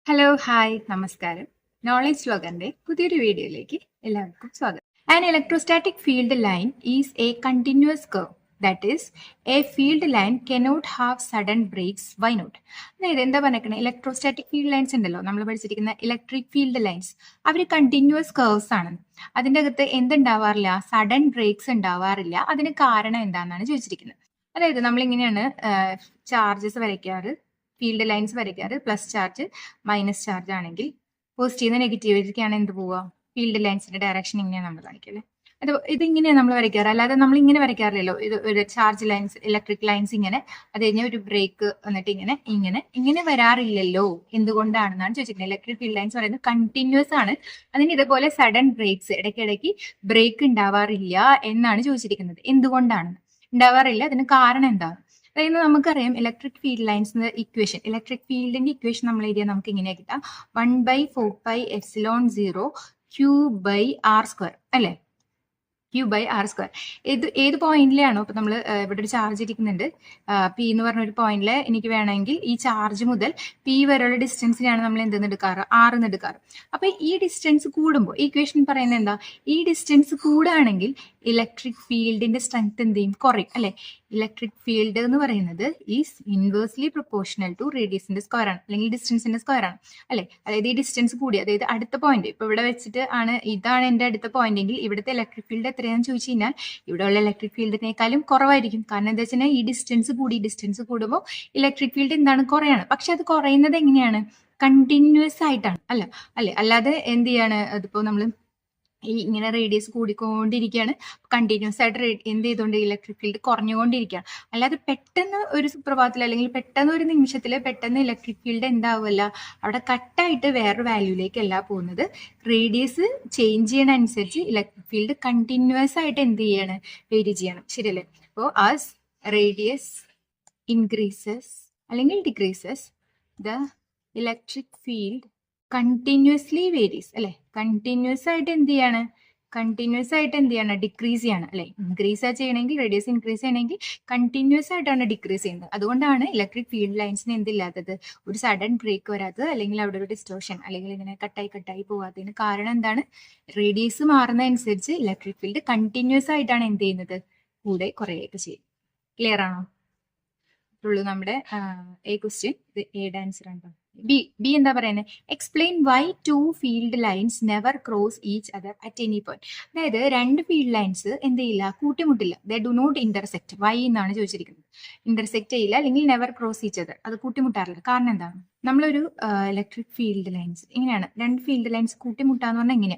Hello hi നമസ്കാരം. Knowledge വ്ലോഗറിന്റെ പുതിയൊരു വീഡിയോയിലേക്ക് എല്ലാവർക്കും സ്വാഗതം. An electrostatic field line is a continuous curve. That is a field line cannot have sudden breaks. Why not? അതായത് എന്താ പറഞ്ഞേക്കണേ, ഇലക്ട്രോസ്റ്റാറ്റിക് ഫീൽഡ് ലൈൻസ് ഉണ്ടല്ലോ, നമ്മൾ പഠിച്ചിരിക്കുന്ന ഇലക്ട്രിക് ഫീൽഡ് ലൈൻസ്, അവർ കണ്ടിന്യൂസ് കർവ്സ് ആണ്. അതിൻ്റെ അകത്ത് എന്തുണ്ടാവാറില്ല? സഡൻ ബ്രേക്സ് ഉണ്ടാവാറില്ല. അതിന് കാരണം എന്താണെന്നാണ് ചോദിച്ചിരിക്കുന്നത്. അതായത് നമ്മളിങ്ങനെയാണ് ചാർജസ് വരയ്ക്കാറ്, ഫീൽഡ് ലൈൻസ് വരയ്ക്കാറ്. പ്ലസ് ചാർജ് മൈനസ് ചാർജ് ആണെങ്കിൽ പോസിറ്റീവ് നെഗറ്റീവിലേക്കാണ് എന്ത് പോവുക? ഫീൽഡ് ലൈൻസിന്റെ ഡയറക്ഷൻ ഇങ്ങനെയാണ് നമ്മൾ കാണിക്കല്ലേ. ഇതിങ്ങനെയാണ് നമ്മൾ വരയ്ക്കാറ്, അല്ലാതെ നമ്മൾ ഇങ്ങനെ വരയ്ക്കാറില്ലല്ലോ. ഇത് ഒരു ചാർജ് ലൈൻസ്, ഇലക്ട്രിക് ലൈൻസ് ഇങ്ങനെ, അത് കഴിഞ്ഞാൽ ഒരു ബ്രേക്ക് എന്നിട്ട് ഇങ്ങനെ ഇങ്ങനെ ഇങ്ങനെ വരാറില്ലല്ലോ. എന്തുകൊണ്ടാണെന്നാണ് ചോദിച്ചിരിക്കുന്നത്. ഇലക്ട്രിക് ഫീൽഡ് ലൈൻസ് പറയുന്നത് കണ്ടിന്യൂസ് ആണ്. അതിന് ഇതുപോലെ സഡൻ ബ്രേക്സ്, ഇടയ്ക്കിടയ്ക്ക് ബ്രേക്ക് ഉണ്ടാവാറില്ല എന്നാണ് ചോദിച്ചിരിക്കുന്നത്. എന്തുകൊണ്ടാണ് ഉണ്ടാവാറില്ല? അതിന് കാരണം എന്താണ്? അതായത് നമുക്കറിയാം ഇലക്ട്രിക് ഫീൽഡ് ലൈൻസിന്റെ ഇക്വേഷൻ, ഇലക്ട്രിക് ഫീൽഡിന്റെ ഇക്വേഷൻ നമ്മൾ എഴുതിയാൽ നമുക്ക് ഇങ്ങനെ കിട്ടാം: 1/4πε0 Q/r², അല്ലെ? Q/r². ഏത് പോയിന്റിലാണോ ഇപ്പൊ നമ്മൾ ഇവിടെ ഒരു ചാർജ് ഇരിക്കുന്നുണ്ട്, പി എന്ന് പറഞ്ഞ ഒരു പോയിന്റില് എനിക്ക് വേണമെങ്കിൽ ഈ ചാർജ് മുതൽ പി വരെയുള്ള ഡിസ്റ്റൻസിനാണ് നമ്മൾ എന്തെന്ന് എടുക്കാറ്? ആർ എന്ന് എടുക്കാറ്. അപ്പൊ ഈ ഡിസ്റ്റൻസ് കൂടുമ്പോൾ ഈ ഇക്വേഷൻ പറയുന്നത് എന്താ? ഈ ഡിസ്റ്റൻസ് കൂടുകയാണെങ്കിൽ ഇലക്ട്രിക് ഫീൽഡിന്റെ സ്ട്രെങ്ത് എന്ത് ചെയ്യും? കുറയും, അല്ലെ? ഇലക്ട്രിക് ഫീൽഡ് എന്ന് പറയുന്നത് ഈസ് ഇൻവേഴ്സ്ലി പ്രൊപ്പോർഷണൽ ടു റേഡിയസിന്റെ സ്ക്വയർ ആണ്, അല്ലെങ്കിൽ ഡിസ്റ്റൻസിന്റെ സ്ക്വയർ ആണ്, അല്ലെ? അതായത് ഈ ഡിസ്റ്റൻസ് കൂടി, അതായത് അടുത്ത പോയിന്റ് ഇപ്പൊ ഇവിടെ വെച്ചിട്ട് ആണ്, ഇതാണ് എന്റെ അടുത്ത പോയിന്റ് എങ്കിൽ ഇവിടുത്തെ ഇലക്ട്രിക് ഫീൽഡ് എത്രയാണെന്ന് ചോദിച്ചു കഴിഞ്ഞാൽ ഇവിടെയുള്ള ഇലക്ട്രിക് ഫീൽഡിനേക്കാളും കുറവായിരിക്കും. കാരണം എന്താ വെച്ചാൽ ഈ ഡിസ്റ്റൻസ് കൂടുമ്പോൾ ഇലക്ട്രിക് ഫീൽഡ് എന്താണ്? കുറയാണ്. പക്ഷെ അത് കുറയുന്നത് എങ്ങനെയാണ്? കണ്ടിന്യൂസ് ആയിട്ടാണ്, അല്ലെ? അല്ലാതെ എന്ത് ചെയ്യാണ്? അതിപ്പോ നമ്മൾ ഈ ഇങ്ങനെ റേഡിയസ് കൂടിക്കൊണ്ടിരിക്കുകയാണ്, കണ്ടിന്യൂസ് ആയിട്ട് എന്ത് ചെയ്തുകൊണ്ട് ഇലക്ട്രിക് ഫീൽഡ് കുറഞ്ഞുകൊണ്ടിരിക്കുകയാണ്. അല്ലാതെ പെട്ടെന്ന് ഒരു സുപ്രഭാതത്തിൽ അല്ലെങ്കിൽ പെട്ടെന്ന് ഒരു നിമിഷത്തിൽ പെട്ടെന്ന് ഇലക്ട്രിക് ഫീൽഡ് എന്താവില്ല, അവിടെ കട്ടായിട്ട് വേറൊരു വാല്യൂലേക്കല്ല പോകുന്നത്. റേഡിയസ് ചേഞ്ച് ചെയ്യണ അനുസരിച്ച് ഇലക്ട്രിക് ഫീൽഡ് കണ്ടിന്യൂസ് ആയിട്ട് എന്ത് ചെയ്യാണ്? വേരി ചെയ്യണം, ശരിയല്ലേ? അപ്പോൾ ആസ് റേഡിയസ് ഇൻക്രീസസ് അല്ലെങ്കിൽ decreases the electric field continuously varies, അല്ലെ? കണ്ടിന്യൂസ് ആയിട്ട് എന്ത് ചെയ്യാണ്? ഡിക്രീസ് ചെയ്യാണ്, അല്ലെ? ഇൻക്രീസ് ചെയ്യണമെങ്കിൽ, റേഡിയസ് ഇൻക്രീസ് ചെയ്യണമെങ്കിൽ കണ്ടിന്യൂസ് ആയിട്ടാണ് ഡിക്രീസ് ചെയ്യുന്നത്. അതുകൊണ്ടാണ് ഇലക്ട്രിക് ഫീൽഡ് ലൈൻസിന് എന്തില്ലാത്തത്? ഒരു സഡൻ ബ്രേക്ക് വരാത്തത്, അല്ലെങ്കിൽ അവിടെ ഒരു ഡിസ്റ്റോർഷൻ, അല്ലെങ്കിൽ ഇങ്ങനെ കട്ടായി പോകാത്തതിന് കാരണം എന്താണ്? റേഡിയസ് മാറുന്ന അനുസരിച്ച് ഇലക്ട്രിക് ഫീൽഡ് കണ്ടിന്യൂസ് ആയിട്ടാണ് എന്ത് ചെയ്യുന്നത്? കൂടെ കുറയൊക്കെ ചെയ്യും. ക്ലിയർ ആണോ? ഉള്ളൂ നമ്മുടെ എ ക്വസ്റ്റ്യൻ. ഇത് എയുടെ ആൻസർ ആണ്. ബി എന്താ പറയുന്നത്? Explain why two field lines never cross each other at any point. അതായത് രണ്ട് ഫീൽഡ് ലൈൻസ് എന്ത് ചെയ്യില്ല? കൂട്ടിമുട്ടില്ല. They do not intersect. Why എന്നാണ് ചോദിച്ചിരിക്കുന്നത്. ഇന്റർസെക്ട് ചെയ്യില്ല, അല്ലെങ്കിൽ നെവർ ക്രോസ് ഈച്ച് അതർ, അത് കൂട്ടിമുട്ടാറില്ല. കാരണം എന്താണ്? നമ്മളൊരു ഇലക്ട്രിക് ഫീൽഡ് ലൈൻസ് ഇങ്ങനെയാണ്, രണ്ട് ഫീൽഡ് ലൈൻസ് കൂട്ടിമുട്ടാന്ന് പറഞ്ഞാൽ ഇങ്ങനെ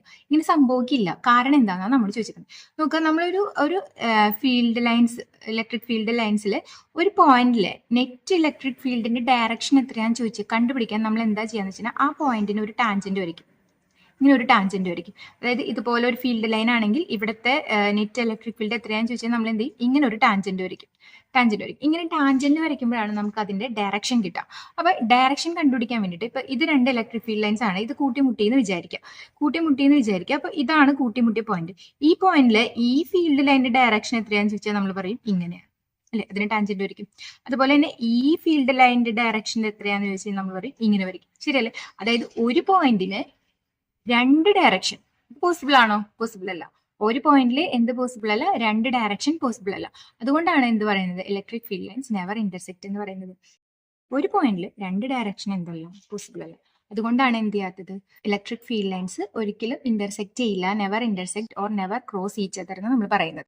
സംഭവിക്കില്ല. കാരണം എന്താണെന്നാണ് നമ്മൾ ചോദിച്ചിരിക്കുന്നത്. നോക്കുക, നമ്മളൊരു ഫീൽഡ് ലൈൻസ്, ഇലക്ട്രിക് ഫീൽഡ് ലൈൻസിൽ ഒരു പോയിന്റിലെ നെറ്റ് ഇലക്ട്രിക് ഫീൽഡിന്റെ ഡയറക്ഷൻ എത്രയാണെന്ന് ചോദിച്ച് കണ്ടുപിടിക്കാൻ നമ്മൾ എന്താ ചെയ്യാന്ന് വെച്ചാൽ ആ പോയിന്റിന് ഒരു ടാൻജന്റ് വരയ്ക്കും. ഇങ്ങനെ ഒരു ടാൻജന്റ് വരയ്ക്കും. അതായത് ഇതുപോലെ ഒരു ഫീൽഡ് ലൈൻ ആണെങ്കിൽ ഇവിടുത്തെ നെറ്റ് ഇലക്ട്രിക് ഫീൽഡ് എത്രയാണെന്ന് ചോദിച്ചാൽ നമ്മൾ എന്ത് ചെയ്യും? ഇങ്ങനെ ഒരു ടാൻജന്റ് വരയ്ക്കും. ഇങ്ങനെ ടാൻജന്റ് വരയ്ക്കുമ്പോഴാണ് നമുക്ക് അതിന്റെ ഡയറക്ഷൻ കിട്ടുക. അപ്പൊ ഡയറക്ഷൻ കണ്ടുപിടിക്കാൻ വേണ്ടിയിട്ട് ഇപ്പൊ ഇത് രണ്ട് ഇലക്ട്രിക് ഫീൽഡ് ലൈൻസ് ആണ്, ഇത് കൂട്ടിമുട്ടിയെന്ന് വിചാരിക്കുക. അപ്പൊ ഇതാണ് കൂട്ടിമുട്ടിയ പോയിന്റ്. ഈ പോയിന്റില് ഈ ഫീൽഡ് ലൈനിന്റെ ഡയറക്ഷൻ എത്രയാണെന്ന് ചോദിച്ചാൽ നമ്മൾ പറയും ഇങ്ങനെയാണ്, അല്ലെ? അതിന് ടാൻജന്റ് വരയ്ക്കും. അതുപോലെ തന്നെ ഈ ഫീൽഡ് ലൈനിന്റെ ഡയറക്ഷൻ എത്രയാന്ന് ചോദിച്ചാൽ നമ്മൾ പറയും ഇങ്ങനെ വരയ്ക്കും, ശരിയല്ലേ? അതായത് ഒരു പോയിന്റിന് രണ്ട് ഡയറക്ഷൻ പോസിബിൾ ആണോ? പോസിബിൾ അല്ല. ഒരു പോയിന്റിൽ എന്ത് പോസിബിൾ അല്ല? രണ്ട് ഡയറക്ഷൻ പോസിബിൾ അല്ല. അതുകൊണ്ടാണ് എന്ത് പറയുന്നത്? Electric field lines never intersect എന്ന് പറയുന്നത്. ഒരു പോയിന്റിൽ രണ്ട് ഡയറക്ഷൻ എന്തല്ല? പോസിബിൾ അല്ല. അതുകൊണ്ടാണ് എന്ത് ചെയ്യാത്തത്? ഇലക്ട്രിക് ഫീൽഡ് ലൈൻസ് ഒരിക്കലും ഇന്റർസെക്ട് ചെയ്യില്ല, never intersect or never cross each other എന്ന് നമ്മൾ പറയുന്നത്.